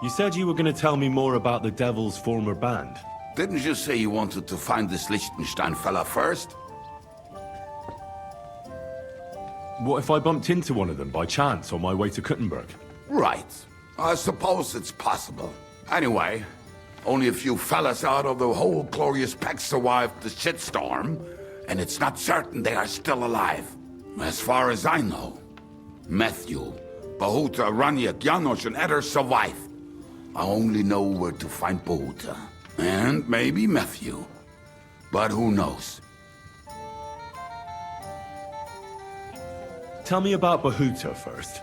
You said you were going to tell me more about the Devil's former band. Didn't you say you wanted to find this Liechtenstein fella first? What if I bumped into one of them by chance on my way to Kuttenberg? Right. I suppose it's possible. Anyway, only a few fellas out of the whole glorious pack survived the shitstorm, and it's not certain they are still alive. As far as I know, Matthew, Bahuta, Raniak, Janos, and Eder survive. I only know where to find Bahuta. And maybe Matthew. But who knows? Tell me about Bahuta first.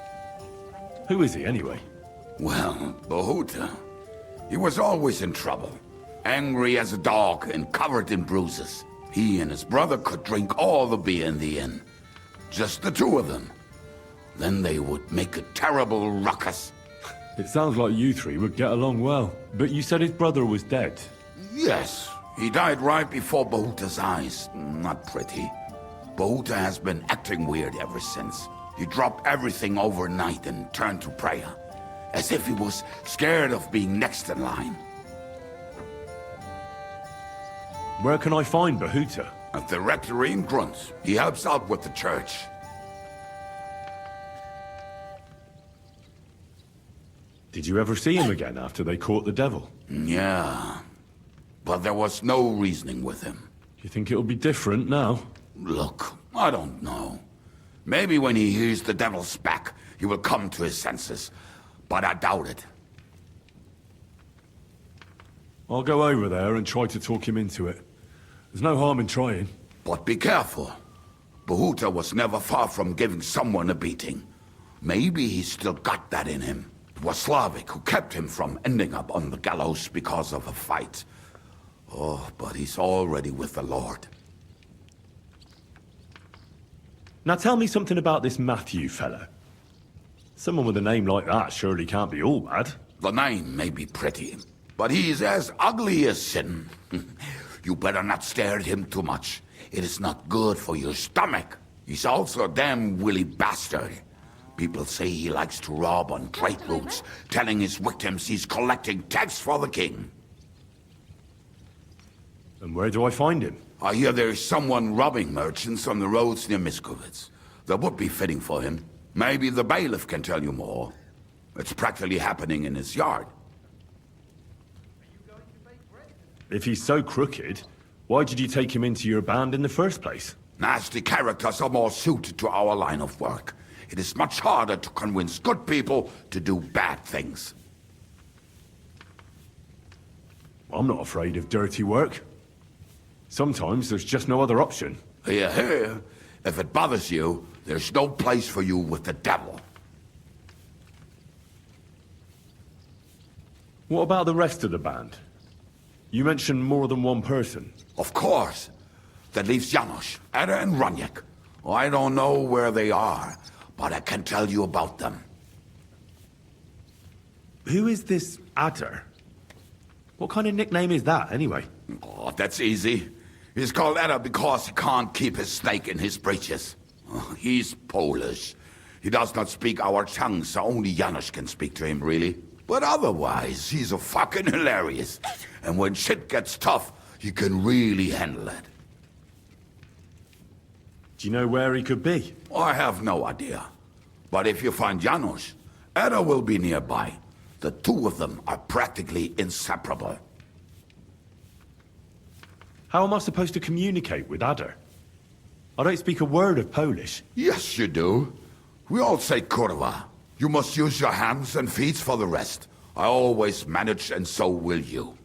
Who is he, anyway? Well, Bahuta, he was always in trouble. Angry as a dog and covered in bruises. He and his brother could drink all the beer in the inn. Just the two of them. Then they would make a terrible ruckus. It sounds like you three would get along well. But you said his brother was dead. Yes, he died right before Bahuta's eyes. Not pretty. Bahuta has been acting weird ever since. He dropped everything overnight and turned to prayer. As if he was scared of being next in line. Where can I find Bahuta? At the rectory in Grunt. He helps out with the church. Did you ever see him again after they caught the devil? Yeah. But there was no reasoning with him. You think it'll be different now? Look, I don't know. Maybe when he hears the devil's back, he will come to his senses. But I doubt it. I'll go over there and try to talk him into it. There's no harm in trying. But be careful. Bahuta was never far from giving someone a beating. Maybe he's still got that in him. It was Slavik who kept him from ending up on the gallows because of a fight. Oh, but he's already with the Lord. Now tell me something about this Matthew fella. Someone with a name like that surely can't be all bad. The name may be pretty, but he's as ugly as sin. You better not stare at him too much. It is not good for your stomach. He's also a damn willy bastard. People say he likes to rob on trade routes, telling his victims he's collecting tax for the king. And where do I find him? I hear there's someone robbing merchants on the roads near Miskovitz. That would be fitting for him. Maybe the bailiff can tell you more. It's practically happening in his yard. If he's so crooked, why did you take him into your band in the first place? Nasty characters are more suited to our line of work. It is much harder to convince good people to do bad things. I'm not afraid of dirty work. Sometimes there's just no other option. Hear, hear. If it bothers you, there's no place for you with the devil. What about the rest of the band? You mentioned more than one person. Of course. That leaves Janos, Eder and Raniak. I don't know where they are, but I can tell you about them. Who is this Adder? What kind of nickname is that, anyway? Oh, that's easy. He's called Eder because he can't keep his snake in his breeches. Oh, he's Polish. He does not speak our tongue, so only Janos can speak to him, really. But otherwise, he's a fucking hilarious. And when shit gets tough, he can really handle it. Do you know where he could be? I have no idea. But if you find Janos, Eder will be nearby. The two of them are practically inseparable. How am I supposed to communicate with Adder? I don't speak a word of Polish. Yes, you do. We all say kurwa. You must use your hands and feet for the rest. I always manage, and so will you.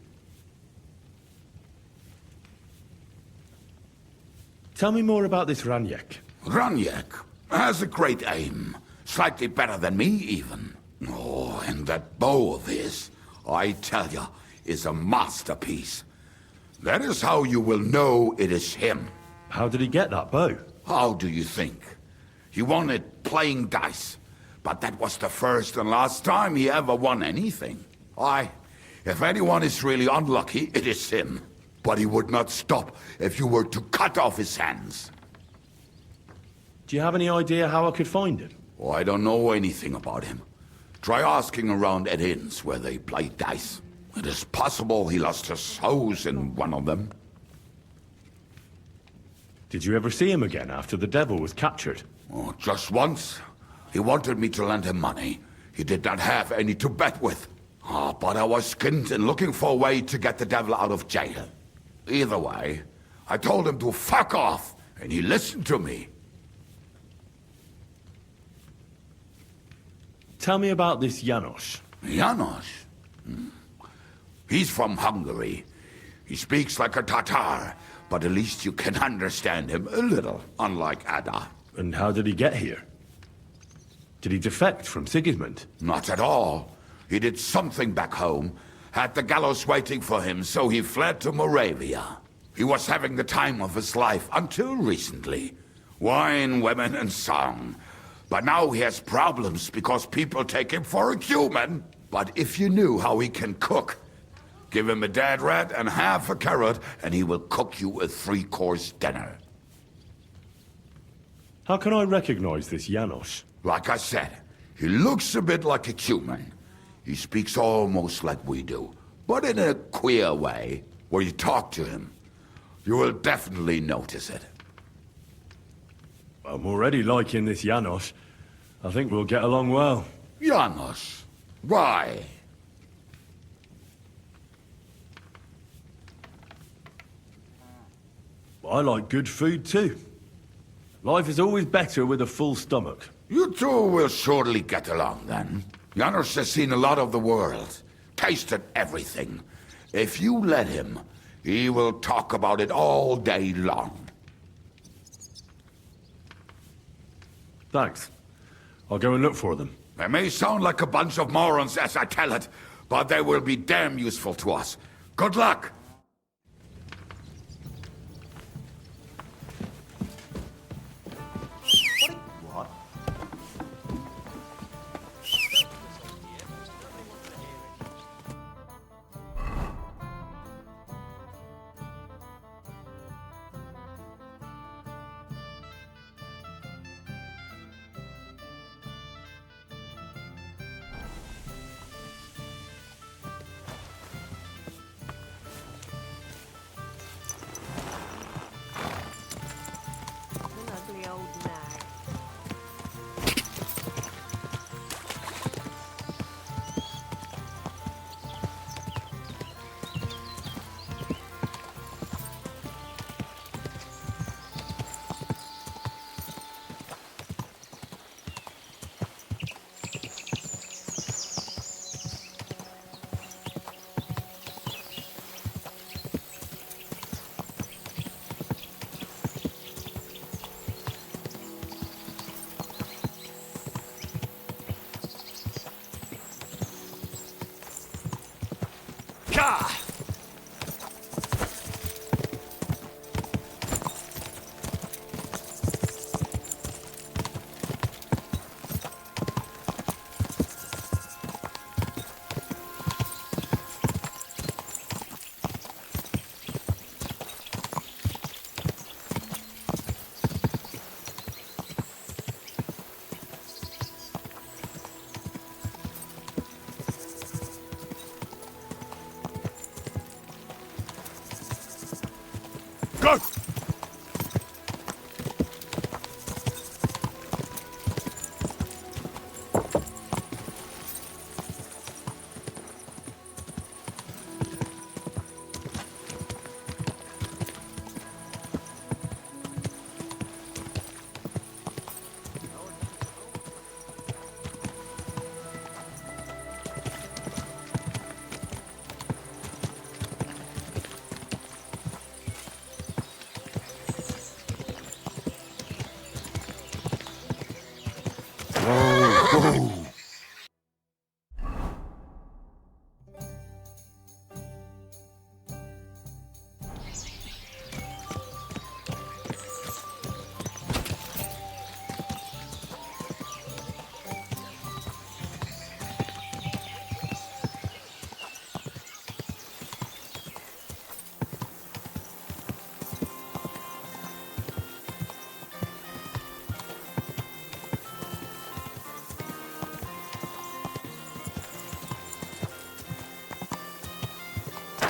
Tell me more about this Raniak. Raniak has a great aim. Slightly better than me, even. Oh, and that bow of his, I tell you, is a masterpiece. That is how you will know it is him. How did he get that bow? How do you think? He won it playing dice. But that was the first and last time he ever won anything. If anyone is really unlucky, it is him. But he would not stop if you were to cut off his hands. Do you have any idea how I could find him? Oh, I don't know anything about him. Try asking around at inns where they play dice. It is possible he lost his hose in one of them. Did you ever see him again after the devil was captured? Oh, just once. He wanted me to lend him money. He did not have any to bet with. But I was skinned and looking for a way to get the devil out of jail. Either way, I told him to fuck off, and he listened to me. Tell me about this Janos. Janos? He's from Hungary. He speaks like a Tatar, but at least you can understand him a little, unlike Ada. And how did he get here? Did he defect from Sigismund? Not at all. He did something back home, had the gallows waiting for him, so he fled to Moravia. He was having the time of his life until recently. Wine, women, and song. But now he has problems because people take him for a human. But if you knew how he can cook, give him a dead rat and half a carrot, and he will cook you a 3-course dinner. How can I recognize this Janos? Like I said, he looks a bit like a human. He speaks almost like we do, but in a queer way, where you talk to him. You will definitely notice it. I'm already liking this Janos. I think we'll get along well. Janos. Why? I like good food too. Life is always better with a full stomach. You two will surely get along then. Janos has seen a lot of the world, tasted everything. If you let him, he will talk about it all day long. Thanks. I'll go and look for them. They may sound like a bunch of morons as I tell it, but they will be damn useful to us. Good luck!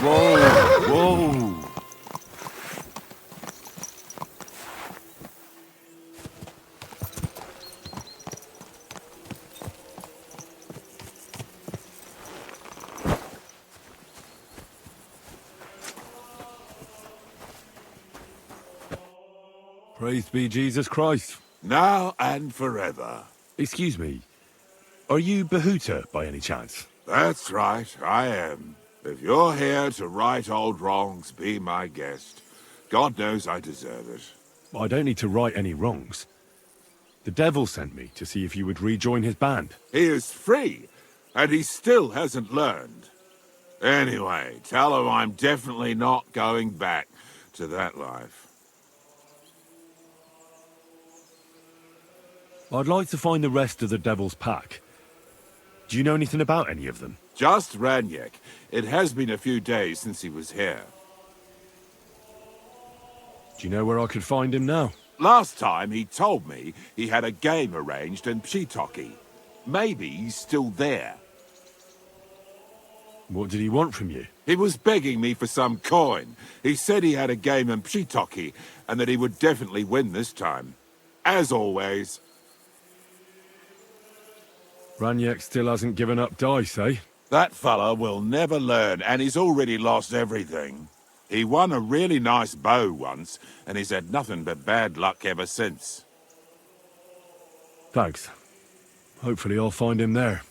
Whoa, whoa. Praised be Jesus Christ. Now and forever. Excuse me, are you Bahuta by any chance? That's right, I am. If you're here to right old wrongs, be my guest. God knows I deserve it. I don't need to right any wrongs. The devil sent me to see if you would rejoin his band. He is free, and he still hasn't learned. Anyway, tell him I'm definitely not going back to that life. I'd like to find the rest of the devil's pack. Do you know anything about any of them? Just Ranyek. It has been a few days since he was here. Do you know where I could find him now? Last time he told me he had a game arranged in Pshitoki. Maybe he's still there. What did he want from you? He was begging me for some coin. He said he had a game in Pshitoki and that he would definitely win this time. As always. Ranyek still hasn't given up dice, eh? That fella will never learn, and he's already lost everything. He won a really nice bow once, and he's had nothing but bad luck ever since. Thanks. Hopefully I'll find him there.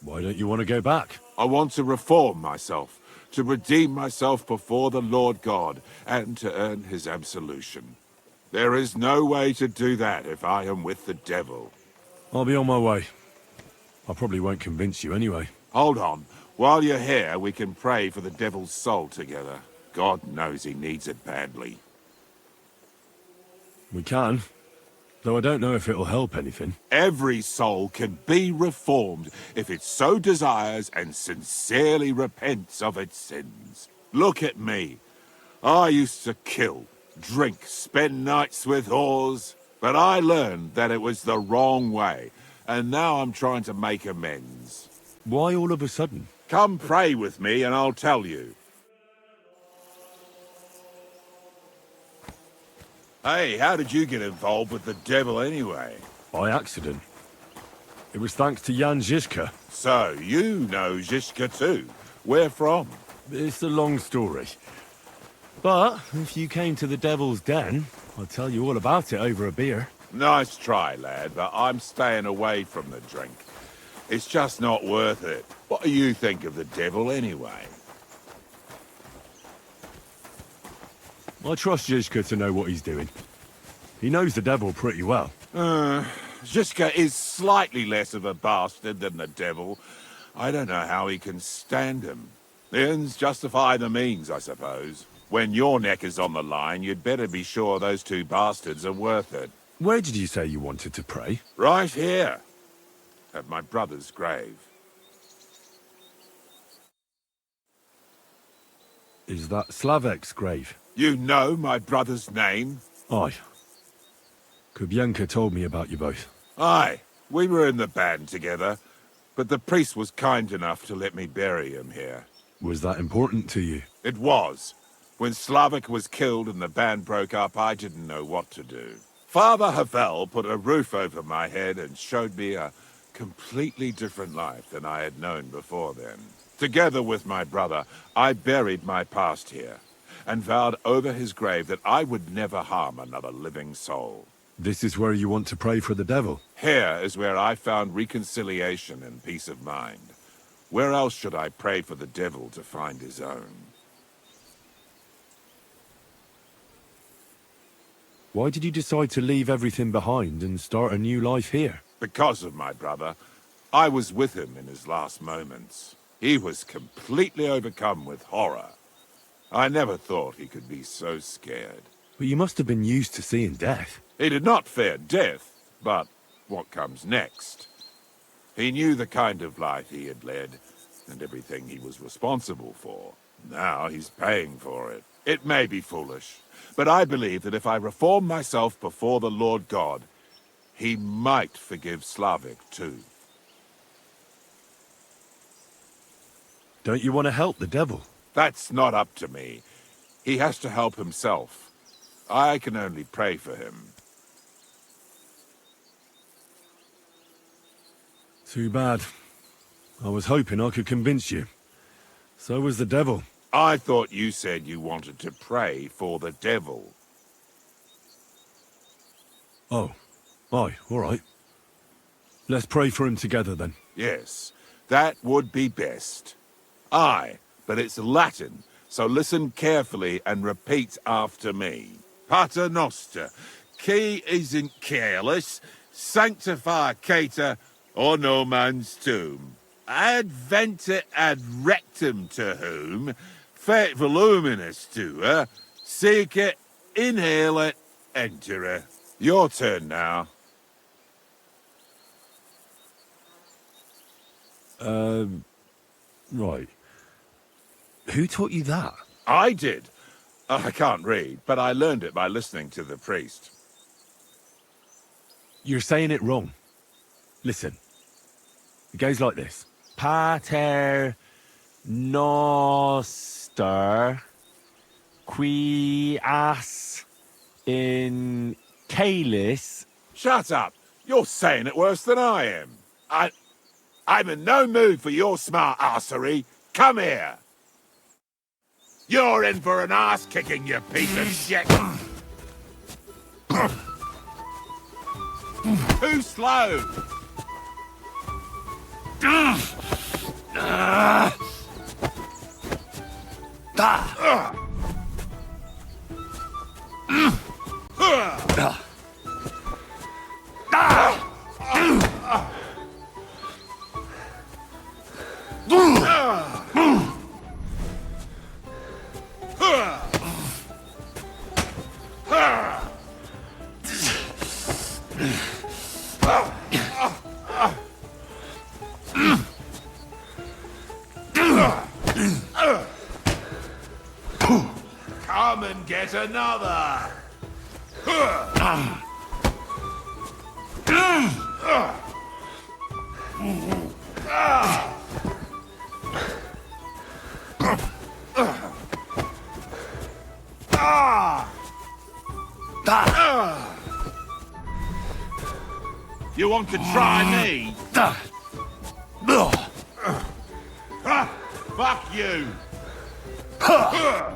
Why don't you want to go back? I want to reform myself, to redeem myself before the Lord God, and to earn his absolution. There is no way to do that if I am with the devil. I'll be on my way. I probably won't convince you anyway. Hold on. While you're here, we can pray for the devil's soul together. God knows he needs it badly. We can, though I don't know if it'll help anything. Every soul can be reformed if it so desires and sincerely repents of its sins. Look at me. I used to kill, drink, spend nights with whores, but I learned that it was the wrong way, and now I'm trying to make amends. Why all of a sudden? Come pray with me and I'll tell you. Hey, how did you get involved with the devil anyway? By accident. It was thanks to Jan Žižka. So, you know Žižka too. Where from? It's a long story. But if you came to the Devil's Den, I'll tell you all about it over a beer. Nice try, lad, but I'm staying away from the drink. It's just not worth it. What do you think of the devil anyway? I trust Žižka to know what he's doing. He knows the devil pretty well. Žižka is slightly less of a bastard than the devil. I don't know how he can stand him. The ends justify the means, I suppose. When your neck is on the line, you'd better be sure those two bastards are worth it. Where did you say you wanted to pray? Right here. At my brother's grave. Is that Slavek's grave? You know my brother's name? Aye. Kubienka told me about you both. Aye. We were in the band together, but the priest was kind enough to let me bury him here. Was that important to you? It was. When Slavik was killed and the band broke up, I didn't know what to do. Father Havel put a roof over my head and showed me a completely different life than I had known before then. Together with my brother, I buried my past here, and vowed over his grave that I would never harm another living soul. This is where you want to pray for the devil? Here is where I found reconciliation and peace of mind. Where else should I pray for the devil to find his own? Why did you decide to leave everything behind and start a new life here? Because of my brother. I was with him in his last moments. He was completely overcome with horror. I never thought he could be so scared. But you must have been used to seeing death. He did not fear death, but what comes next? He knew the kind of life he had led, and everything he was responsible for. Now he's paying for it. It may be foolish, but I believe that if I reform myself before the Lord God, he might forgive Slavik too. Don't you want to help the devil? That's not up to me. He has to help himself. I can only pray for him. Too bad. I was hoping I could convince you. So was the devil. I thought you said you wanted to pray for the devil. Oh. Aye, all right. Let's pray for him together then. Yes, that would be best. Aye, but it's Latin, so listen carefully and repeat after me. Pater noster, qui isn't careless, sanctificator, or no man's tomb. Adventure ad rectum to whom, fet voluminous to her, seek it, inhale it, enter her. Your turn now. Right. Who taught you that? I did. I can't read, but I learned it by listening to the priest. You're saying it wrong. Listen. It goes like this. Pater noster quias in calis. Shut up! You're saying it worse than I am. I'm in no mood for your smart arsery. Come here! You're in for an ass-kicking, you piece of shit! Too slow! Come and get another! You want to try me? Fuck you! Too slow!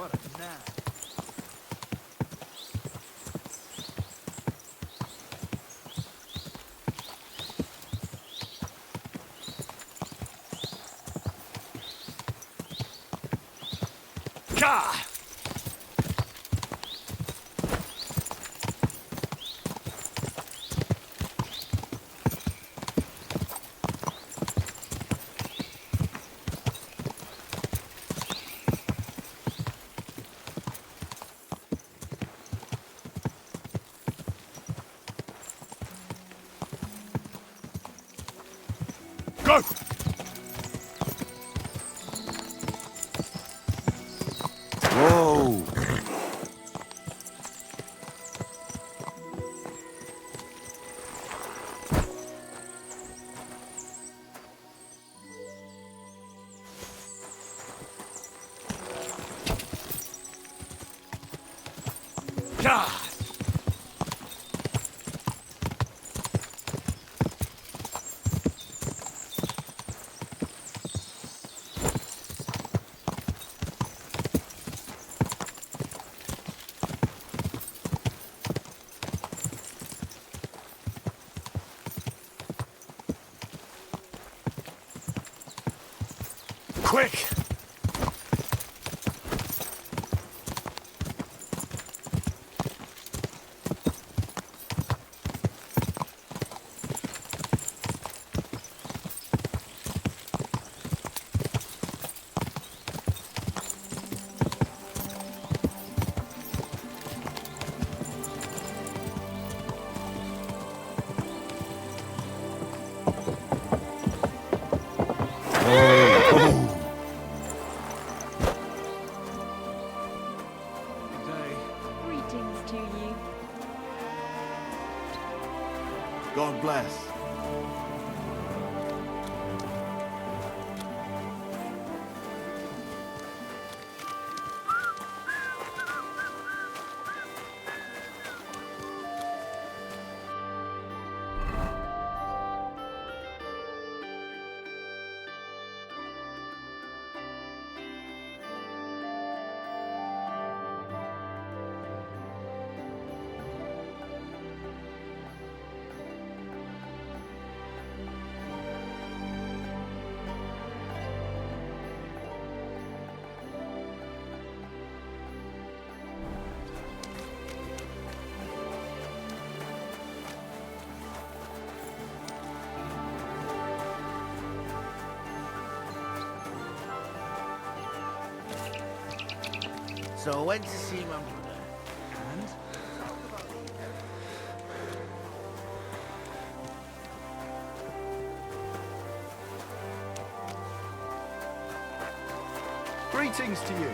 What a nag. Gah! Go! Whoa! Gah! Quick! Greetings to you. God bless. So I went to see my mother, and Greetings to you.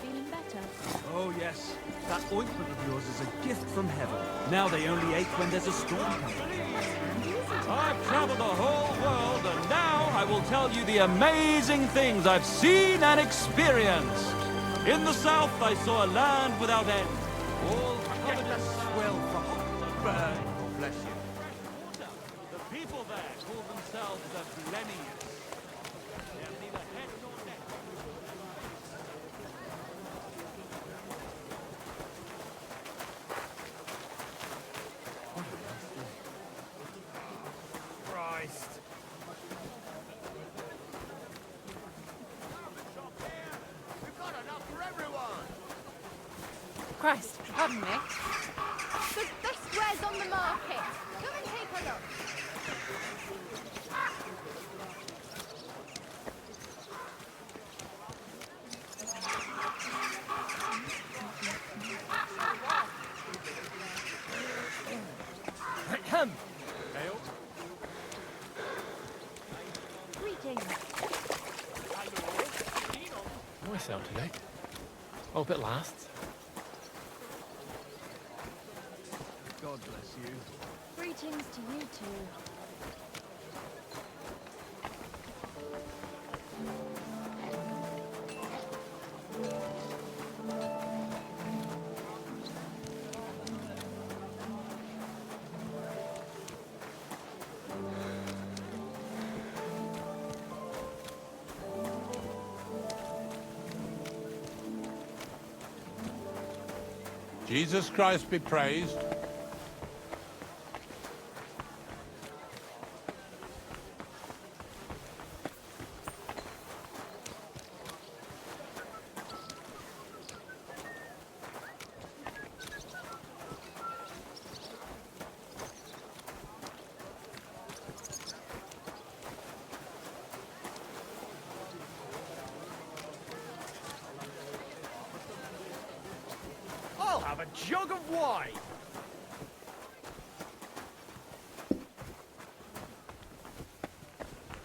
Feeling better? Oh, yes. That ointment of yours is a gift from heaven. Now they only ache when there's a storm coming. I've traveled the whole world, and now I will tell you the amazing things I've seen and experienced. In the south, I saw a land without end. All covered in Well, for hot burn. God bless you. water. The people there call themselves the Blenius. They have neither head nor neck. Christ! Christ, pardon me. The best wares on the market. Come and take a look. Greetings. Nice out today. Hope it lasts. God bless you. Greetings to you too. Jesus Christ be praised. I'll have a jug of wine.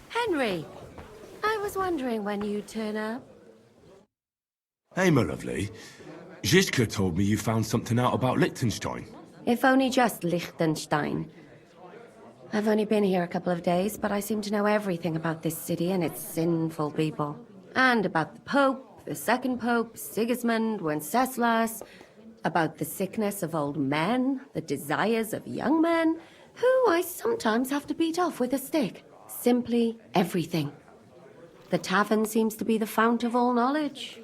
Henry, I was wondering when you'd turn up. Hey, my lovely. Zizka told me you found something out about Liechtenstein. If only just Liechtenstein. I've only been here a couple of days, but I seem to know everything about this city and its sinful people. And about the Pope, the second Pope, Sigismund, Wenceslas, about the sickness of old men, the desires of young men, who I sometimes have to beat off with a stick. Simply everything. The tavern seems to be the fount of all knowledge.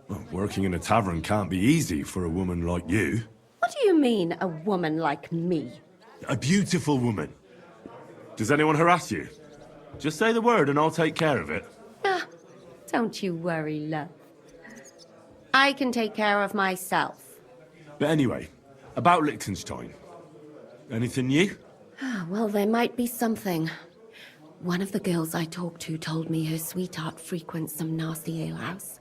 Well, working in a tavern can't be easy for a woman like you. What do you mean, a woman like me? A beautiful woman. Does anyone harass you? Just say the word and I'll take care of it. Ah, don't you worry, love. I can take care of myself. But anyway, about Liechtenstein. Anything new? Well, there might be something. One of the girls I talked to told me her sweetheart frequents some nasty alehouse.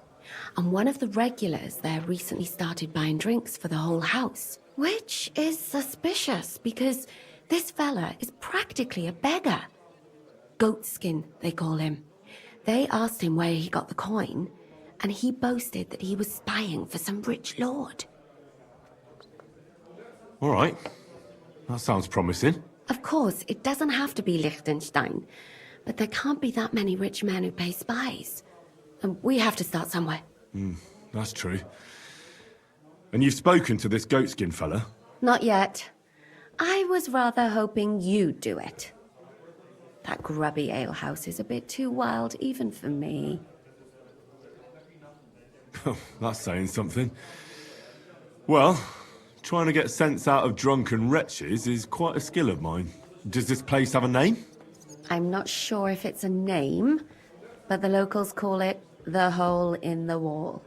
And one of the regulars there recently started buying drinks for the whole house. Which is suspicious, because this fella is practically a beggar. Goatskin, they call him. They asked him where he got the coin, and he boasted that he was spying for some rich lord. All right. That sounds promising. Of course, it doesn't have to be Liechtenstein, but there can't be that many rich men who pay spies. And we have to start somewhere. That's true. And you've spoken to this goatskin fella? Not yet. I was rather hoping you'd do it. That grubby alehouse is a bit too wild even for me. That's saying something. Well, trying to get sense out of drunken wretches is quite a skill of mine. Does this place have a name? I'm not sure if it's a name, but the locals call it the Hole in the Wall.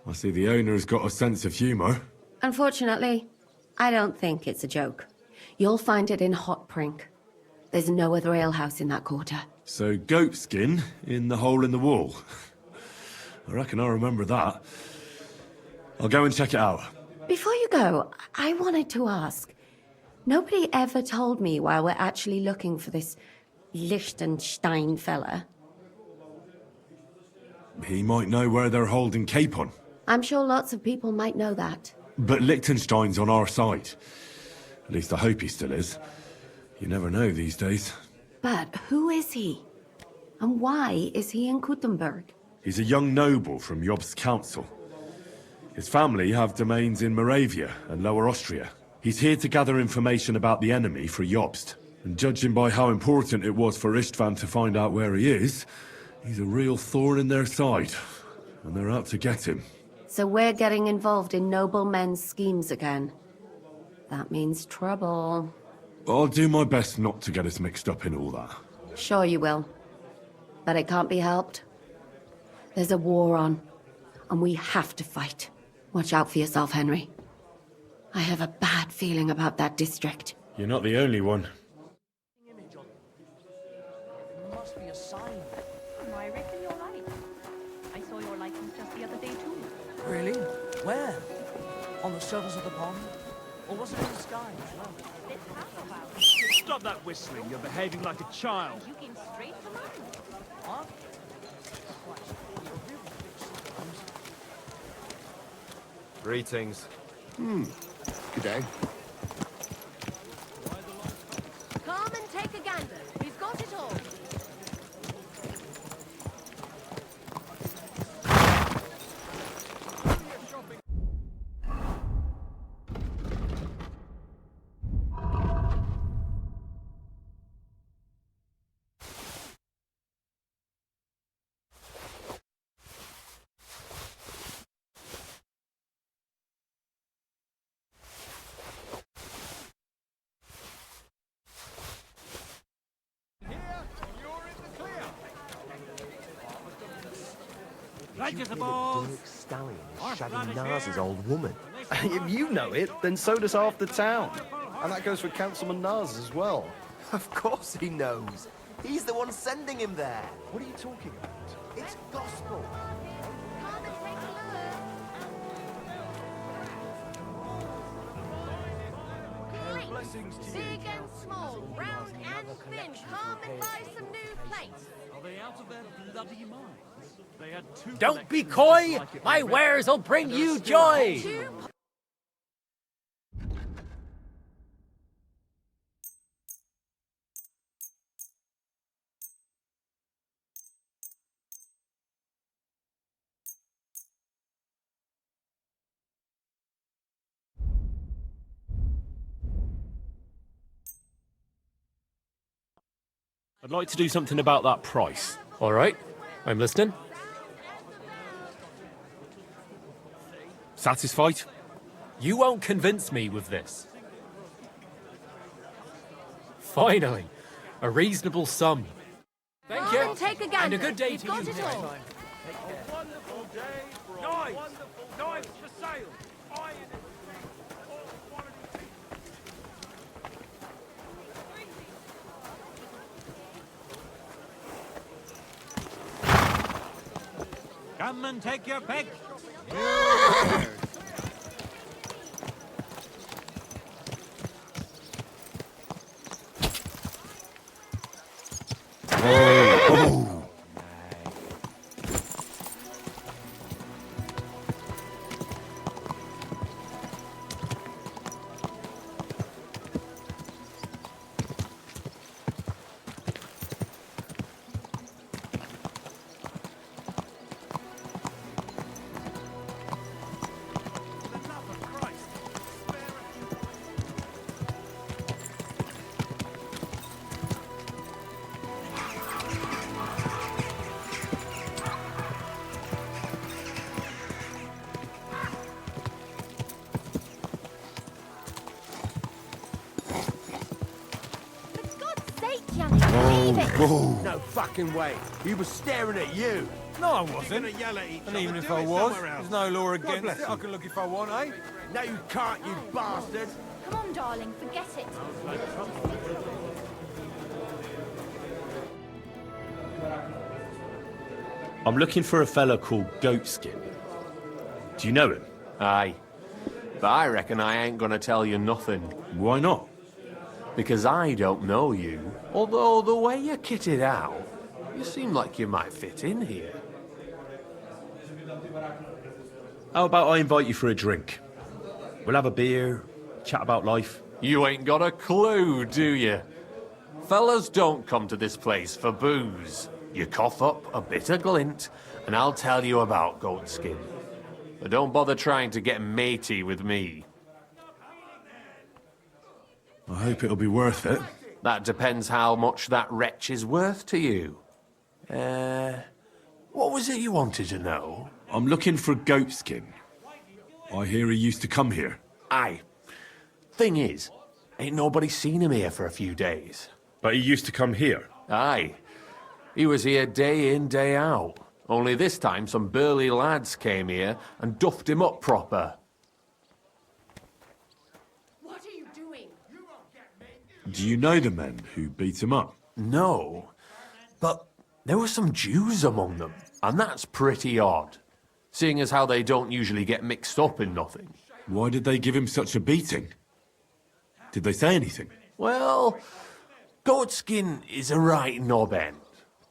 I see the owner's got a sense of humour. Unfortunately, I don't think it's a joke. You'll find it in Hot Prink. There's no other alehouse in that quarter. So goatskin in the hole in the wall. I reckon I'll remember that. I'll go and check it out. Before you go, I wanted to ask. Nobody ever told me why we're actually looking for this Liechtenstein fella. He might know where they're holding Capon. I'm sure lots of people might know that. But Liechtenstein's on our side. At least I hope he still is. You never know these days. But who is he? And why is he in Kuttenberg? He's a young noble from Jobst's council. His family have domains in Moravia and Lower Austria. He's here to gather information about the enemy for Jobst. And judging by how important it was for Istvan to find out where he is, he's a real thorn in their side. And they're out to get him. So we're getting involved in noblemen's schemes again. That means trouble. I'll do my best not to get us mixed up in all that. Sure you will. But it can't be helped. There's a war on, and we have to fight. Watch out for yourself, Henry. I have a bad feeling about that district. You're not the only one. Must be a sign. I reckon you're right. I saw your license just the other day, too. Really? Where? On the surface of the pond? Or was it in the sky? This house about. Stop that whistling. You're behaving like a child. You came straight from mine. What? Christ, you're really big sometimes. Greetings. Good day. Come and take a gander. We've got it all. Stallion is shagging Nars's old woman. If you know it, then so does half the town. And that goes for Councilman Nars as well. Of course he knows. He's the one sending him there. What are you talking about? It's gospel. Come and take a look. Plates, big and small, round and thin. Come and buy some new plates. Are they out of their bloody minds? They had two. Don't be collections coy! like it My already. wares will bring you joy! Two I'd like to do something about that price. All right, I'm listening. Satisfied? You won't convince me with this. Finally, a reasonable sum. Thank Come you. and take a gander. And a good day We've to got you. it all. Wonderful day for a wonderful knives for sale. Iron it. All quality. Come and take your pick. For God's sake, Yannick, leave it. No fucking way. He was staring at you. No, I wasn't. And even if I was, there's no law against it. I can look if I want, eh? No, you can't, you bastard. Come on, darling, forget it. I'm looking for a fella called Goatskin. Do you know him? Aye. But I reckon I ain't gonna tell you nothing. Why not? Because I don't know you. Although the way you're kitted out, you seem like you might fit in here. How about I invite you for a drink? We'll have a beer, chat about life. You ain't got a clue, do you? Fellas don't come to this place for booze. You cough up a bit of glint, and I'll tell you about Goatskin. But don't bother trying to get matey with me. I hope it'll be worth it. That depends how much that wretch is worth to you. What was it you wanted to know? I'm looking for Goatskin. I hear he used to come here. Aye. Thing is, ain't nobody seen him here for a few days. But he used to come here. Aye. He was here day in, day out. Only this time some burly lads came here and duffed him up proper. What are you doing? Do you know the men who beat him up? No. But there were some Jews among them, and that's pretty odd. Seeing as how they don't usually get mixed up in nothing. Why did they give him such a beating? Did they say anything? Well, Goatskin is a right knob end.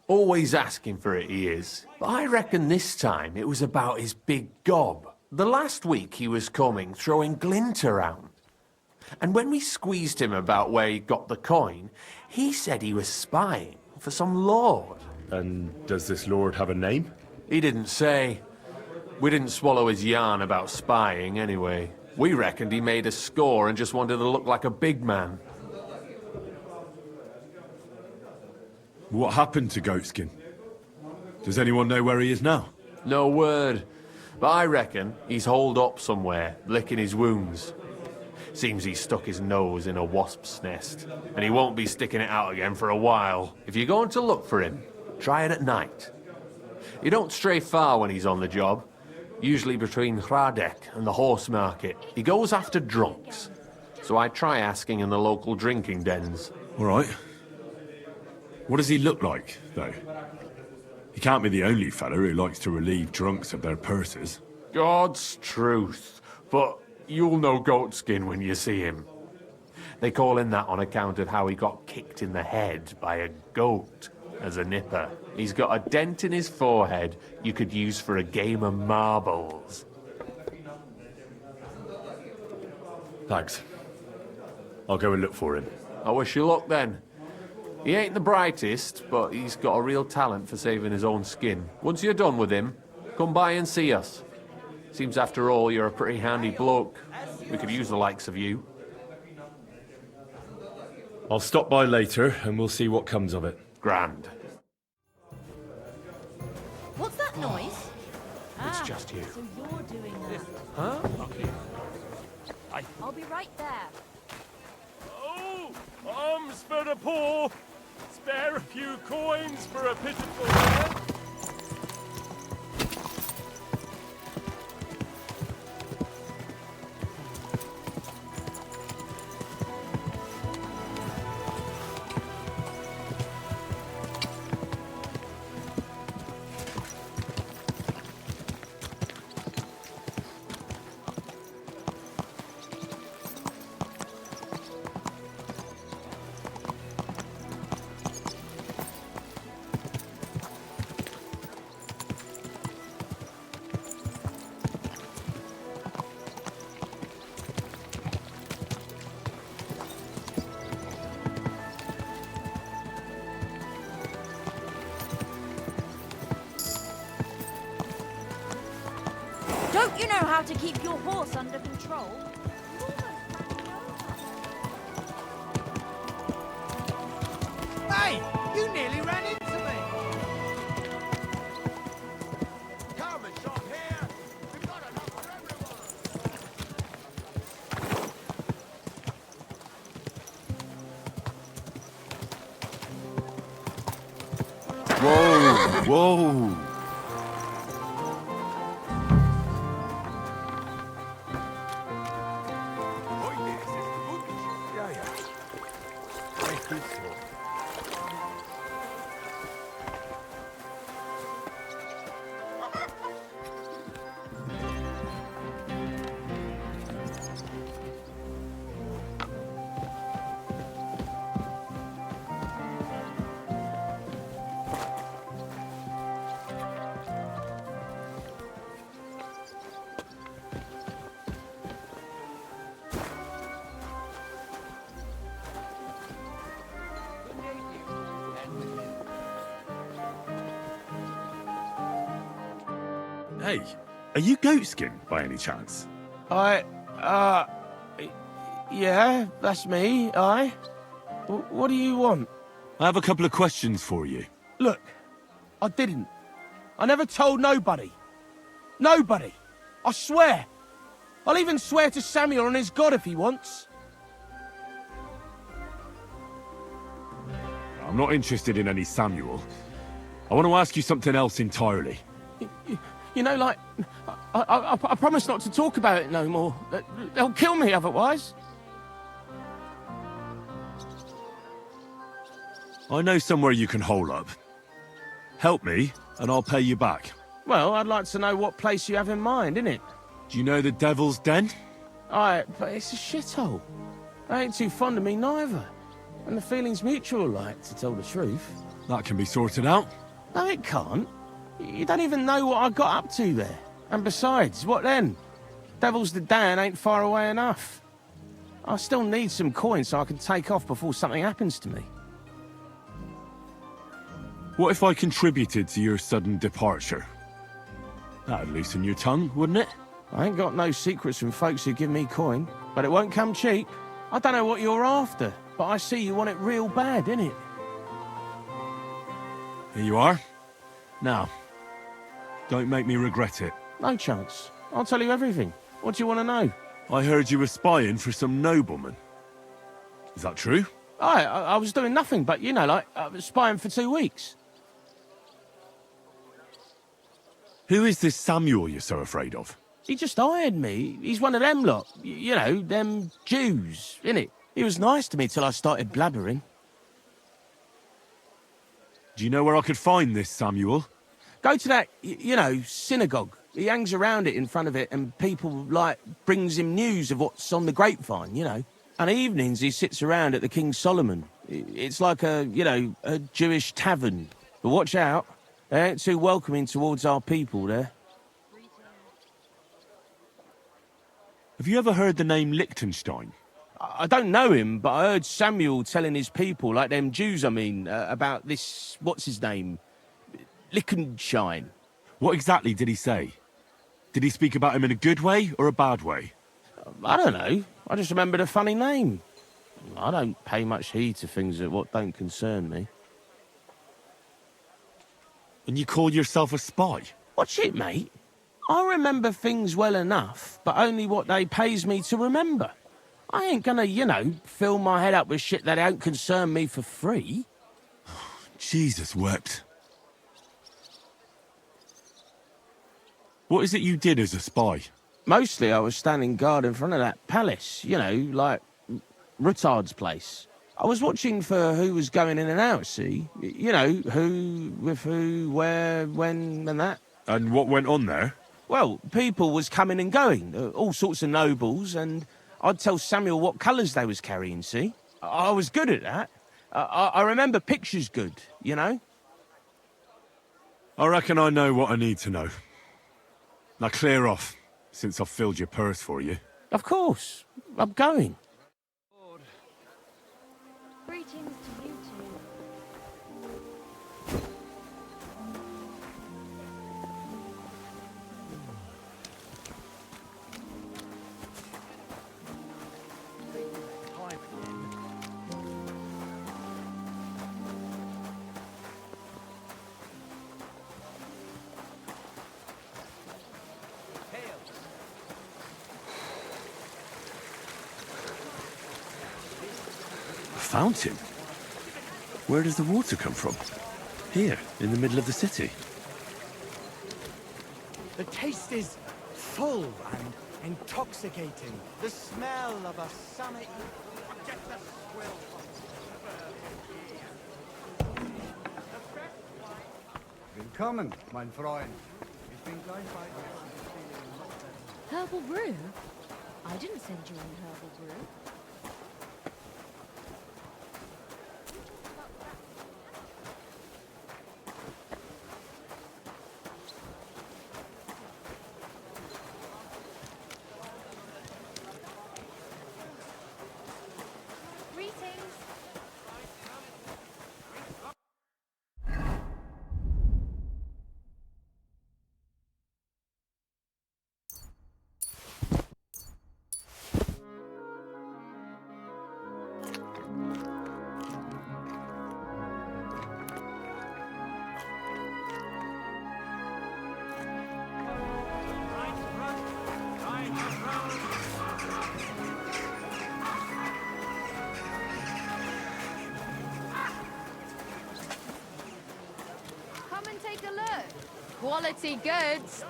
Always asking for it, he is. But I reckon this time it was about his big gob. The last week he was coming, throwing glint around. And when we squeezed him about where he got the coin, he said he was spying for some lord. And does this lord have a name? He didn't say. We didn't swallow his yarn about spying anyway. We reckoned he made a score and just wanted to look like a big man. What happened to Goatskin? Does anyone know where he is now? No word. But I reckon he's holed up somewhere, licking his wounds. Seems he stuck his nose in a wasp's nest, and he won't be sticking it out again for a while. If you're going to look for him, try it at night. You don't stray far when he's on the job. Usually between Hradek and the horse market. He goes after drunks. So I try asking in the local drinking dens. All right. What does he look like, though? He can't be the only fella who likes to relieve drunks of their purses. God's truth. But you'll know Goatskin when you see him. They call him that on account of how he got kicked in the head by a goat as a nipper. He's got a dent in his forehead you could use for a game of marbles. Thanks. I'll go and look for him. I wish you luck then. He ain't the brightest, but he's got a real talent for saving his own skin. Once you're done with him, come by and see us. Seems after all you're a pretty handy bloke. We could use the likes of you. I'll stop by later and we'll see what comes of it. Grand. What's that noise? It's just you. So you're doing that. Huh? I'll be right there. Oh, alms for the poor. Spare a few coins for a pitiful man. Don't you know how to keep your horse under control? Hey, you nearly ran into me. Come and shop here. We've got enough for everyone. Whoa! Whoa! Hey, are you Goatskin by any chance? Yeah, that's me, What do you want? I have a couple of questions for you. Look, I didn't. I never told nobody. Nobody. I swear. I'll even swear to Samuel and his God if he wants. I'm not interested in any Samuel. I want to ask you something else entirely. You know, like, I promise not to talk about it no more. They'll kill me otherwise. I know somewhere you can hole up. Help me, and I'll pay you back. Well, I'd like to know what place you have in mind, innit? Do you know the Devil's Den? But it's a shithole. They ain't too fond of me neither. And the feeling's mutual, like, to tell the truth. That can be sorted out. No, it can't. You don't even know what I got up to there. And besides, what then? Devil's the Dan ain't far away enough. I still need some coins so I can take off before something happens to me. What if I contributed to your sudden departure? That'd loosen your tongue, wouldn't it? I ain't got no secrets from folks who give me coin, but it won't come cheap. I don't know what you're after, but I see you want it real bad, innit? Here you are. Now, don't make me regret it. No chance. I'll tell you everything. What do you want to know? I heard you were spying for some nobleman. Is that true? I was doing nothing but, you know, like, spying for 2 weeks. Who is this Samuel you're so afraid of? He just hired me. He's one of them lot. You know, them Jews, innit? He was nice to me till I started blabbering. Do you know where I could find this Samuel? Go to that, you know, synagogue. He hangs around it in front of it and people, like, brings him news of what's on the grapevine, you know. And evenings he sits around at the King Solomon. It's like a, you know, a Jewish tavern. But watch out. They ain't too welcoming towards our people there. Have you ever heard the name Liechtenstein? I don't know him, but I heard Samuel telling his people, like them Jews, I mean, about this, what's his name? Liechtenstein. What exactly did he say? Did he speak about him in a good way or a bad way? I don't know. I just remembered a funny name. I don't pay much heed to things that what don't concern me. And you call yourself a spy? Watch it, mate. I remember things well enough, but only what they pays me to remember. I ain't gonna, you know, fill my head up with shit that don't concern me for free. Jesus wept. What is it you did as a spy? Mostly I was standing guard in front of that palace, you know, like Rutard's place. I was watching for who was going in and out, see? You know, who, with who, where, when, and that. And what went on there? Well, people was coming and going, all sorts of nobles, and I'd tell Samuel what colours they was carrying, see? I was good at that. I remember pictures good, you know? I reckon I know what I need to know. Now clear off, since I've filled your purse for you. Of course. I'm going. Greetings to you two. A fountain? Where does the water come from? Here, in the middle of the city. The taste is full and intoxicating. The smell of a summer evening. Get the swill. Willkommen, mein Freund. Ich bin gleich bei dir. Herbal brew? I didn't send you any herbal brew. Quality goods.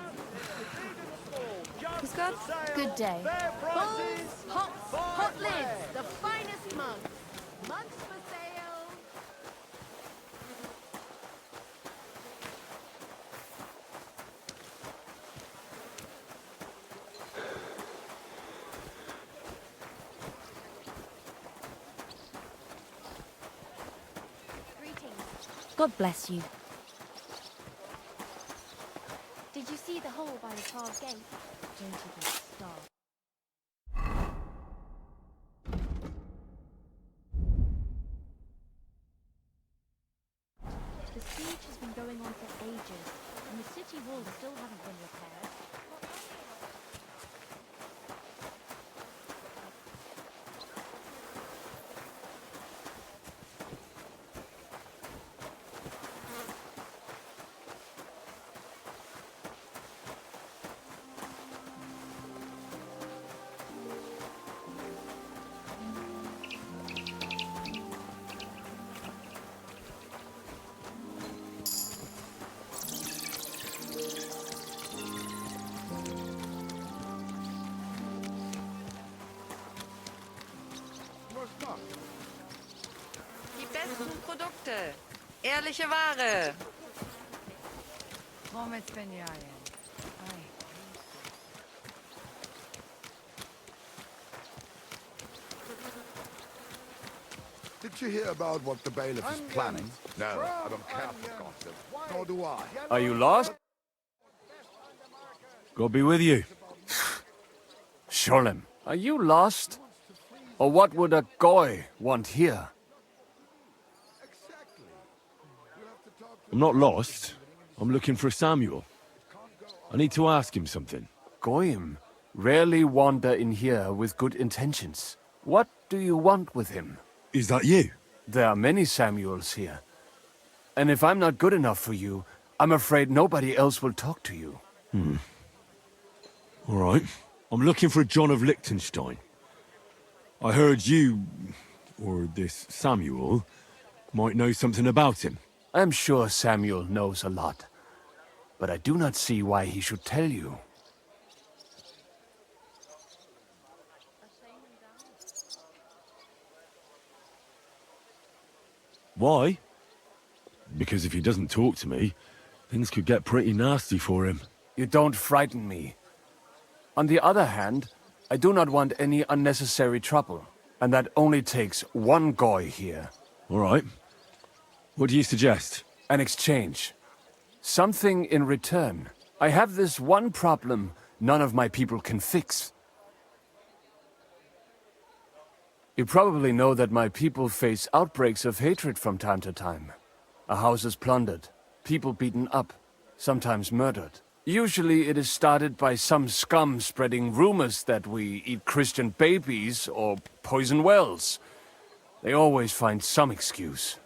Who's got good day? Bowls, pots, hot lids, the finest mugs. Mugs for sale. Greetings. God bless you. Did Did you see the hole by the carved gate? Don't even start. The siege has been going on for ages, and the city walls still haven't been repaired. Die besten Produkte. Ehrliche Ware. Did you hear about what the bailiff is planning? No, I don't care for gossip. Nor do I. Are you lost? God be with you. Sholem, are you lost? Or what would a goy want here? I'm not lost. I'm looking for Samuel. I need to ask him something. Goyim rarely wander in here with good intentions. What do you want with him? Is that you? There are many Samuels here. And if I'm not good enough for you, I'm afraid nobody else will talk to you. All right. I'm looking for John of Liechtenstein. I heard you, or this Samuel, might know something about him. I'm sure Samuel knows a lot. But I do not see why he should tell you. Why? Because if he doesn't talk to me, things could get pretty nasty for him. You don't frighten me. On the other hand, I do not want any unnecessary trouble. And that only takes one goy here. All right. What do you suggest? An exchange. Something in return. I have this one problem none of my people can fix. You probably know that my people face outbreaks of hatred from time to time. A house is plundered, people beaten up, sometimes murdered. Usually it is started by some scum spreading rumors that we eat Christian babies or poison wells. They always find some excuse.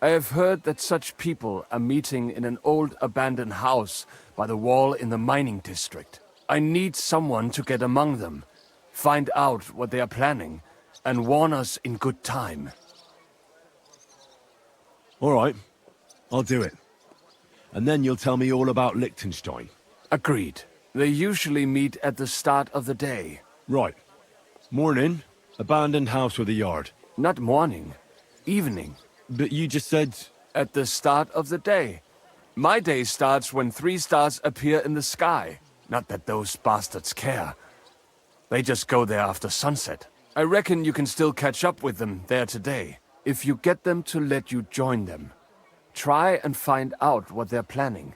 I have heard that such people are meeting in an old abandoned house by the wall in the mining district. I need someone to get among them, find out what they are planning, and warn us in good time. All right. I'll do it. And then you'll tell me all about Liechtenstein. Agreed. They usually meet at the start of the day. Right. Morning, abandoned house with a yard. Not morning, evening. But you just said... At the start of the day. My day starts when 3 stars appear in the sky. Not that those bastards care. They just go there after sunset. I reckon you can still catch up with them there today, if you get them to let you join them. Try and find out what they're planning,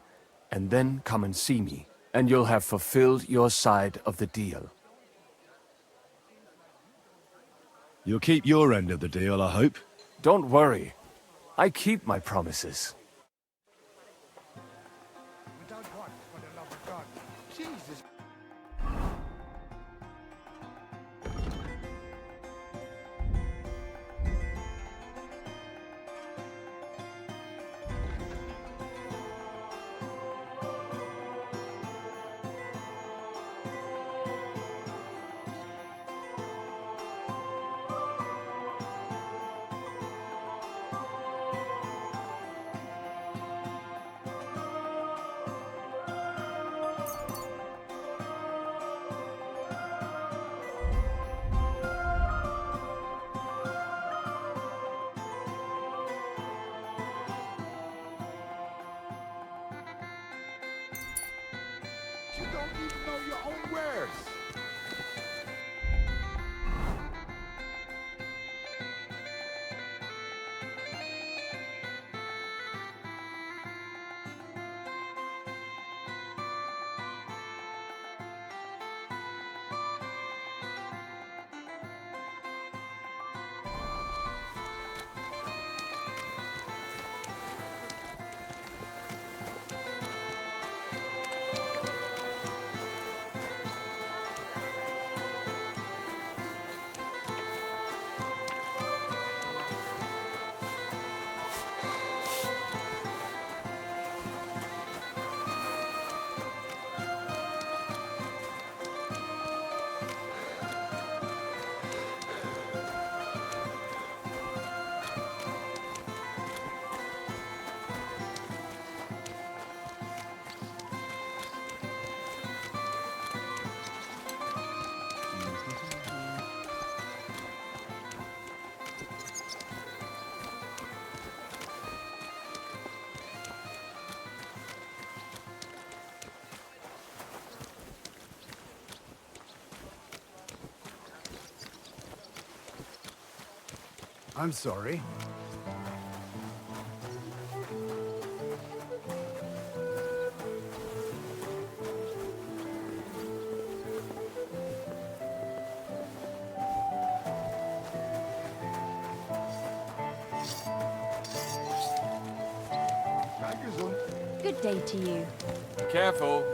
and then come and see me, and you'll have fulfilled your side of the deal. You'll keep your end of the deal, I hope. Don't worry. I keep my promises. Without what, for the love of God? Jesus. You don't even know your own wares. I'm sorry. Good day to you. Careful.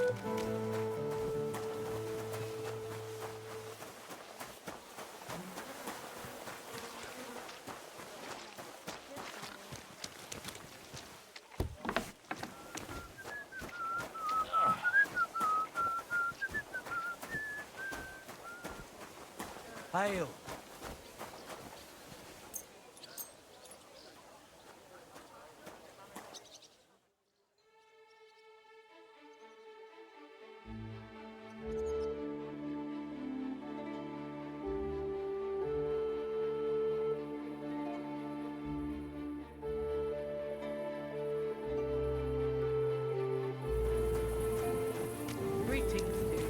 Hail. Greetings to you.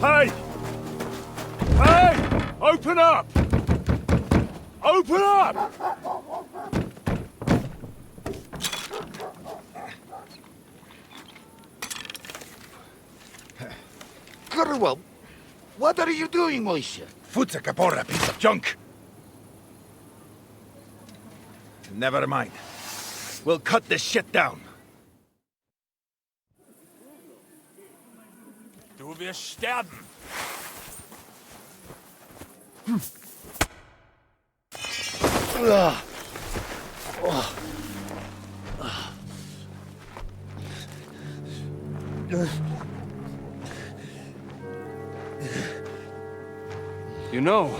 Hey! Hey! Open up! Open up! Well, what are you doing, Moishe? Futsa Kapora, piece of junk! Never mind. We'll cut this shit down. Du wirst sterben! You know,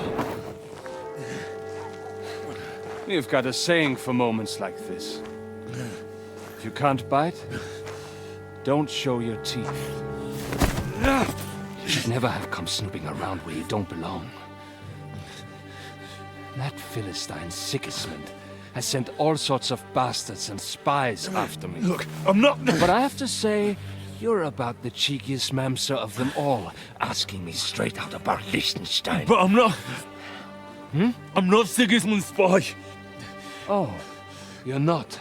we've got a saying for moments like this. If you can't bite, don't show your teeth. You should never have come snooping around where you don't belong. That Philistine Sigismund has sent all sorts of bastards and spies after me. Look, I'm not... But I have to say, you're about the cheekiest mamser of them all, asking me straight out about Liechtenstein. But I'm not... I'm not Sigismund's spy. Oh, you're not.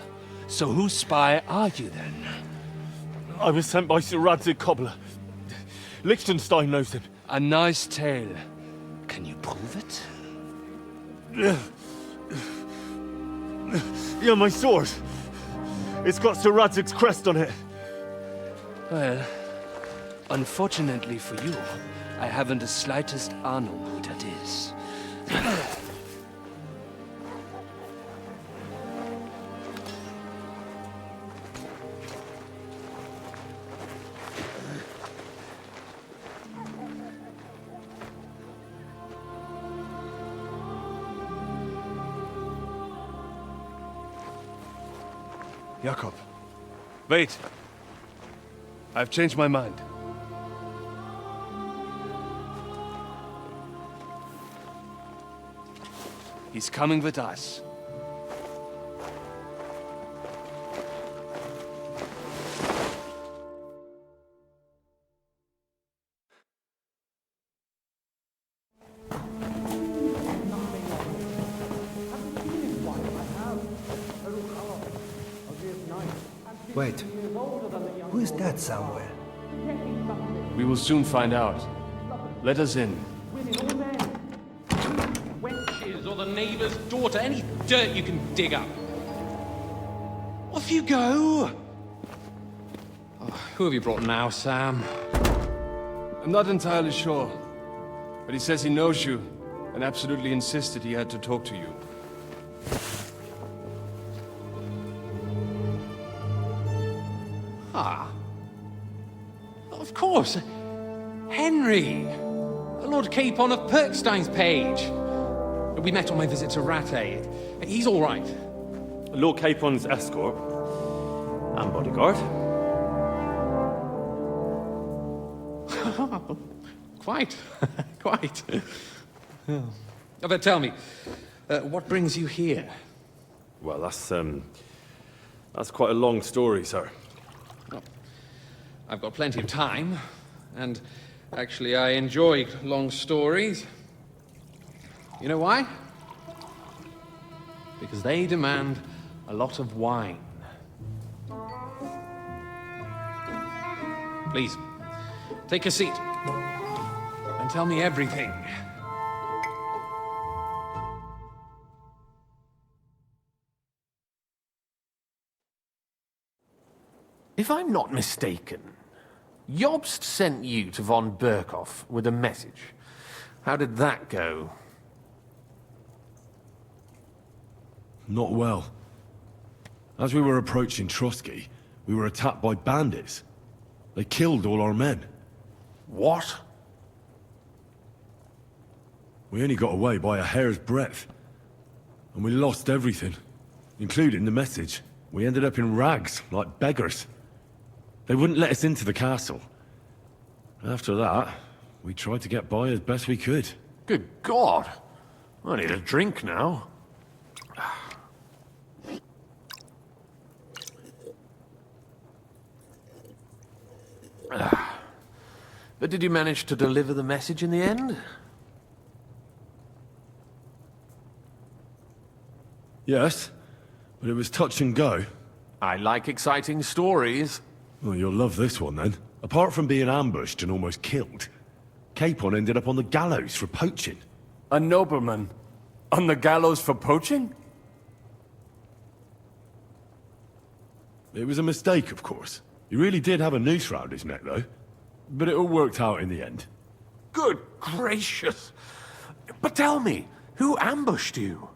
So whose spy are you then? I was sent by Sir Radzig Cobbler. Liechtenstein knows him. A nice tale. Can you prove it? Yeah, my sword. It's got Sir Radzig's crest on it. Well, unfortunately for you, I haven't the slightest ahnung who that is. Jakob, wait. I've changed my mind. He's coming with us. Wait. Who is that somewhere? We will soon find out. Let us in. Wenches or the neighbor's daughter, any dirt you can dig up. Off you go! Oh, who have you brought now, Sam? I'm not entirely sure, but he says he knows you and absolutely insisted he had to talk to you. Ah. Of course. Henry. Lord Capon of Perkstein's page. We met on my visit to Rattay. He's all right. Lord Capon's escort and bodyguard. Quite. Quite. Oh, but tell me, what brings you here? Well, that's quite a long story, sir. Well, I've got plenty of time, and actually I enjoy long stories. You know why? Because they demand a lot of wine. Please, take a seat and tell me everything. If I'm not mistaken, Jobst sent you to von Burkhoff with a message. How did that go? Not well. As we were approaching Trotsky, we were attacked by bandits. They killed all our men. What? We only got away by a hair's breadth. And we lost everything, including the message. We ended up in rags, like beggars. They wouldn't let us into the castle. After that, we tried to get by as best we could. Good God! I need a drink now. But did you manage to deliver the message in the end? Yes, but it was touch and go. I like exciting stories. Well, you'll love this one then. Apart from being ambushed and almost killed, Capon ended up on the gallows for poaching. A nobleman? On the gallows for poaching? It was a mistake, of course. He really did have a noose round his neck, though. But it all worked out in the end. Good gracious! But tell me, who ambushed you?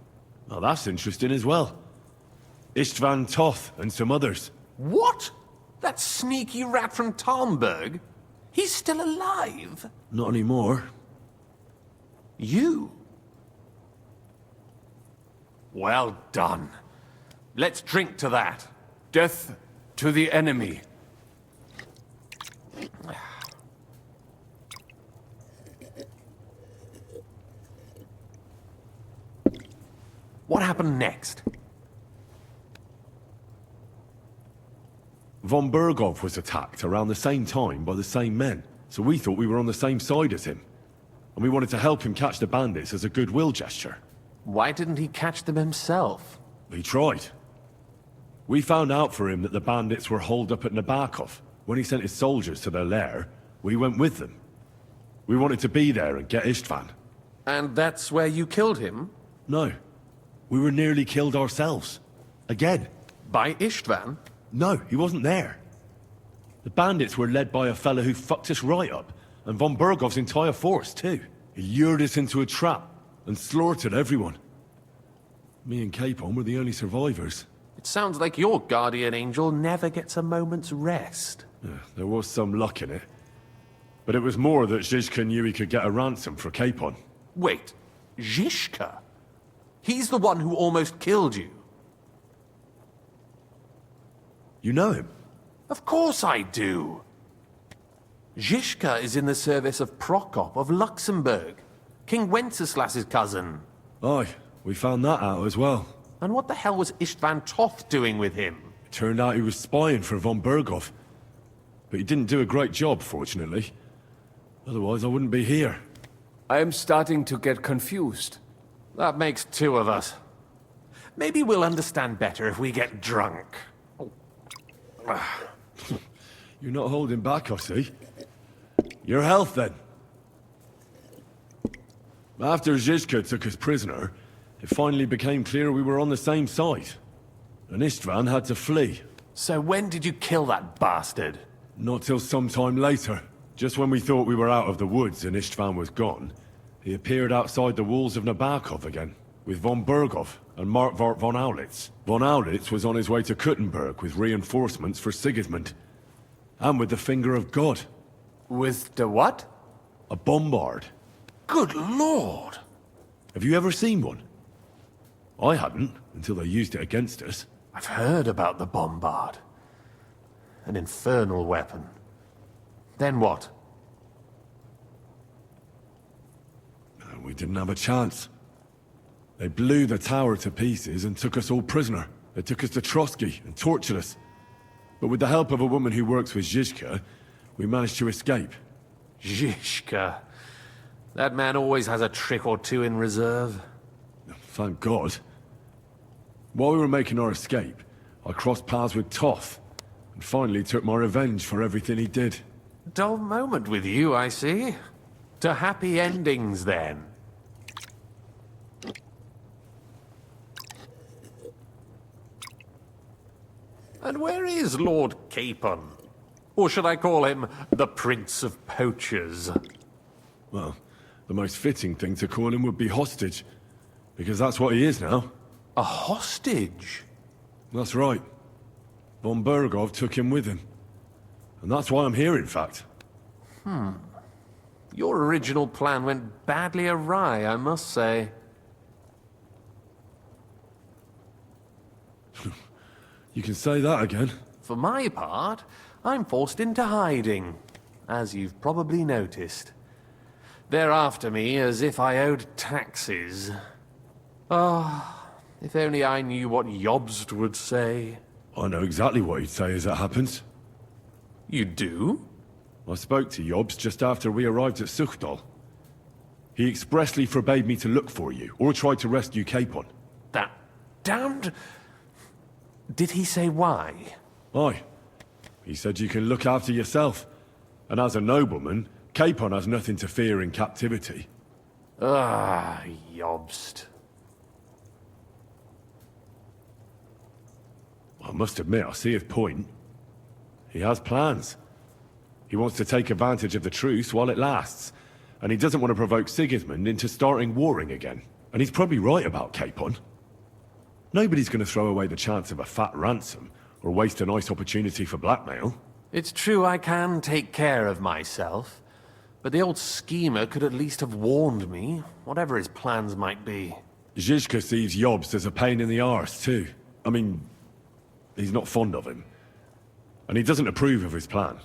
Well, that's interesting as well. Istvan Toth and some others. What? That sneaky rat from Talmberg? He's still alive? Not anymore. You? Well done. Let's drink to that. Death to the enemy. What happened next? Von Burgov was attacked around the same time by the same men, so we thought we were on the same side as him. And we wanted to help him catch the bandits as a goodwill gesture. Why didn't he catch them himself? He tried. We found out for him that the bandits were holed up at Nabokov. When he sent his soldiers to their lair, we went with them. We wanted to be there and get Istvan. And that's where you killed him? No. We were nearly killed ourselves. Again. By Istvan? No, he wasn't there. The bandits were led by a fella who fucked us right up, and von Burgov's entire force, too. He lured us into a trap and slaughtered everyone. Me and Capon were the only survivors. It sounds like your guardian angel never gets a moment's rest. Yeah, there was some luck in it. But it was more that Zizka knew he could get a ransom for Capon. Wait, Zizka? He's the one who almost killed you. You know him? Of course I do. Zizka is in the service of Prokop of Luxembourg, King Wenceslas's cousin. Aye, we found that out as well. And what the hell was Istvan Toth doing with him? It turned out he was spying for von Burgov. But he didn't do a great job, fortunately. Otherwise, I wouldn't be here. I am starting to get confused. That makes two of us. Maybe we'll understand better if we get drunk. You're not holding back, I see. Your health, then. After Zizka took us prisoner, it finally became clear we were on the same side. And Istvan had to flee. So when did you kill that bastard? Not till some time later. Just when we thought we were out of the woods and Istvan was gone, he appeared outside the walls of Nabokov again, with von Burgov and Markvart von Aulitz. Von Aulitz was on his way to Kuttenberg with reinforcements for Sigismund. And with the finger of God. With the what? A bombard. Good lord! Have you ever seen one? I hadn't, until they used it against us. I've heard about the bombard. An infernal weapon. Then what? We didn't have a chance. They blew the tower to pieces and took us all prisoner. They took us to Trotsky and tortured us. But with the help of a woman who works with Zizka, we managed to escape. Zizka. That man always has a trick or two in reserve. Thank God. While we were making our escape, I crossed paths with Toth, and finally took my revenge for everything he did. Dull moment with you, I see. To happy endings, then. And where is Lord Capon? Or should I call him the Prince of Poachers? Well, the most fitting thing to call him would be hostage, because that's what he is now. A hostage? That's right. Von Bergov took him with him. And that's why I'm here, in fact. Your original plan went badly awry, I must say. You can say that again. For my part, I'm forced into hiding, as you've probably noticed. They're after me as if I owed taxes. Ah, if only I knew what Jobst would say. I know exactly what he'd say as it happens. You do? I spoke to Jobst just after we arrived at Suchdal. He expressly forbade me to look for you, or try to rescue Capon. That damned... Did he say why? Aye. He said you can look after yourself. And as a nobleman, Capon has nothing to fear in captivity. Ah, Jobst. I must admit, I see his point. He has plans. He wants to take advantage of the truce while it lasts. And he doesn't want to provoke Sigismund into starting warring again. And he's probably right about Capon. Nobody's going to throw away the chance of a fat ransom, or waste a nice opportunity for blackmail. It's true I can take care of myself, but the old schemer could at least have warned me, whatever his plans might be. Zizka sees Jobst as a pain in the arse, too. I mean, he's not fond of him. And he doesn't approve of his plan.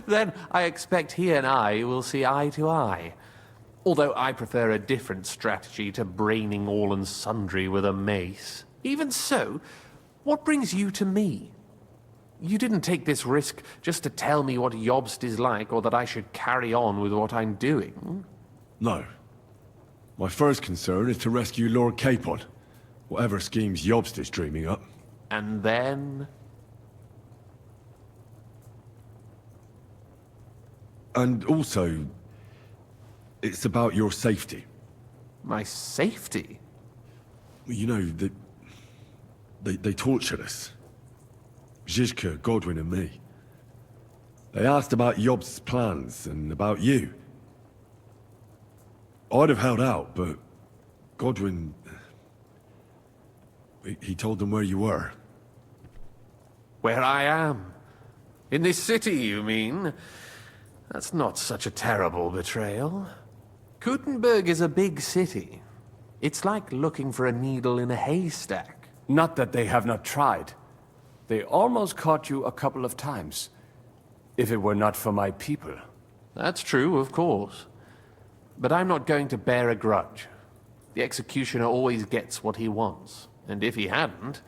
Then I expect he and I will see eye to eye. Although I prefer a different strategy to braining all and sundry with a mace. Even so, what brings you to me? You didn't take this risk just to tell me what Jobst is like, or that I should carry on with what I'm doing. No. My first concern is to rescue Lord Capon, whatever schemes Jobst is dreaming up. And then... And also, it's about your safety. My safety? You know, they tortured us. Zizka, Godwin and me. They asked about Jobst's plans and about you. I'd have held out, but Godwin... He told them where you were. Where I am? In this city, you mean? That's not such a terrible betrayal. Gutenberg is a big city. It's like looking for a needle in a haystack. Not that they have not tried. They almost caught you a couple of times. If it were not for my people. That's true, of course. But I'm not going to bear a grudge. The executioner always gets what he wants. And if he hadn't,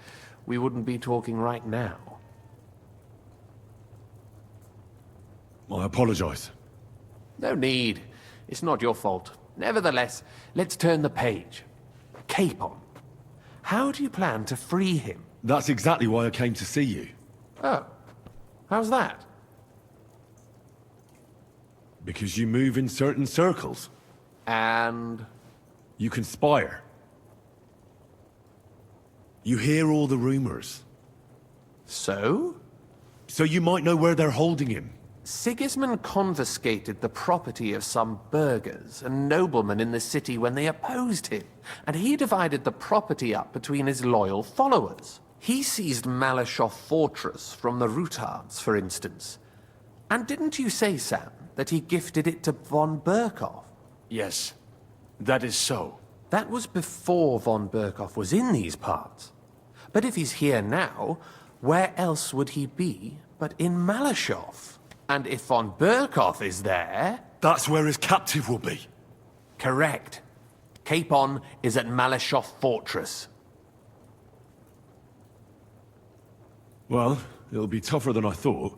we wouldn't be talking right now. I apologize. No need. It's not your fault. Nevertheless, let's turn the page. Capon. How do you plan to free him? That's exactly why I came to see you. Oh. How's that? Because you move in certain circles. And? You conspire. You hear all the rumors. So? So you might know where they're holding him. Sigismund confiscated the property of some burghers and noblemen in the city when they opposed him, and he divided the property up between his loyal followers. He seized Malyshoff Fortress from the Rutards, for instance. And didn't you say, Sam, that he gifted it to von Berkov? Yes. That is so. That was before von Berkhoff was in these parts. But if he's here now, where else would he be but in Malashov? And if von Berkhoff is there... That's where his captive will be. Correct. Capon is at Malashov Fortress. Well, it'll be tougher than I thought,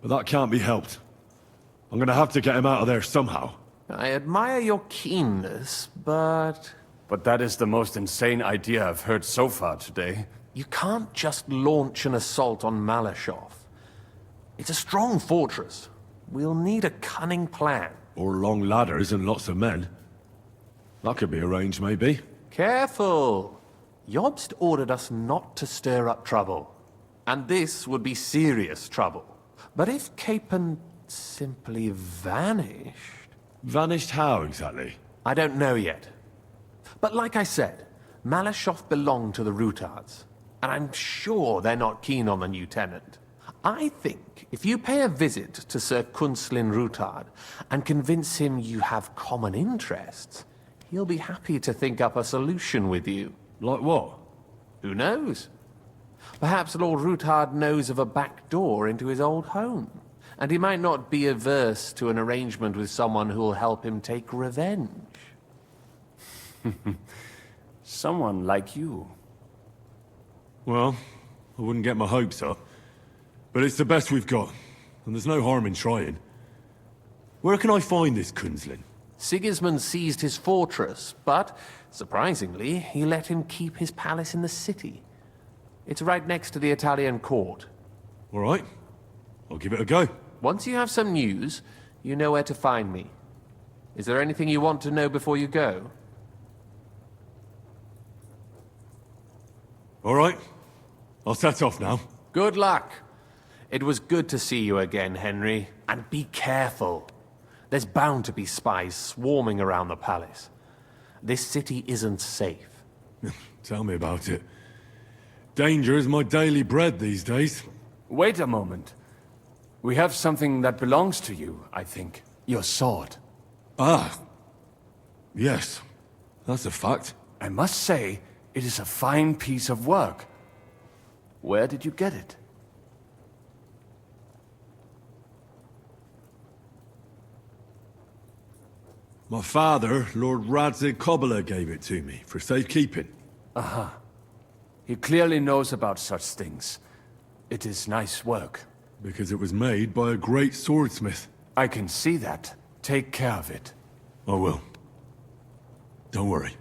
but that can't be helped. I'm gonna have to get him out of there somehow. I admire your keenness, but... But that is the most insane idea I've heard so far today. You can't just launch an assault on Malashov. It's a strong fortress. We'll need a cunning plan. Or long ladders and lots of men. That could be arranged, maybe. Careful! Jobst ordered us not to stir up trouble. And this would be serious trouble. But if Capon simply vanished... Vanished how, exactly? I don't know yet. But like I said, Malashov belonged to the Rutards. And I'm sure they're not keen on the new tenant. I think if you pay a visit to Sir Kunslin Rutard and convince him you have common interests, he'll be happy to think up a solution with you. Like what? Who knows? Perhaps Lord Rutard knows of a back door into his old home, and he might not be averse to an arrangement with someone who'll help him take revenge. Someone like you. Well, I wouldn't get my hopes up. But it's the best we've got, and there's no harm in trying. Where can I find this Kunslin? Sigismund seized his fortress, but, surprisingly, he let him keep his palace in the city. It's right next to the Italian court. All right. I'll give it a go. Once you have some news, you know where to find me. Is there anything you want to know before you go? All right. I'll set off now. Good luck. It was good to see you again, Henry. And be careful. There's bound to be spies swarming around the palace. This city isn't safe. Tell me about it. Danger is my daily bread these days. Wait a moment. We have something that belongs to you, I think. Your sword. Ah. Yes. That's a fact. I must say, it is a fine piece of work. Where did you get it? My father, Lord Radzig Kobyla, gave it to me for safekeeping. Aha. He clearly knows about such things. It is nice work. Because it was made by a great swordsmith. I can see that. Take care of it. I will. Don't worry.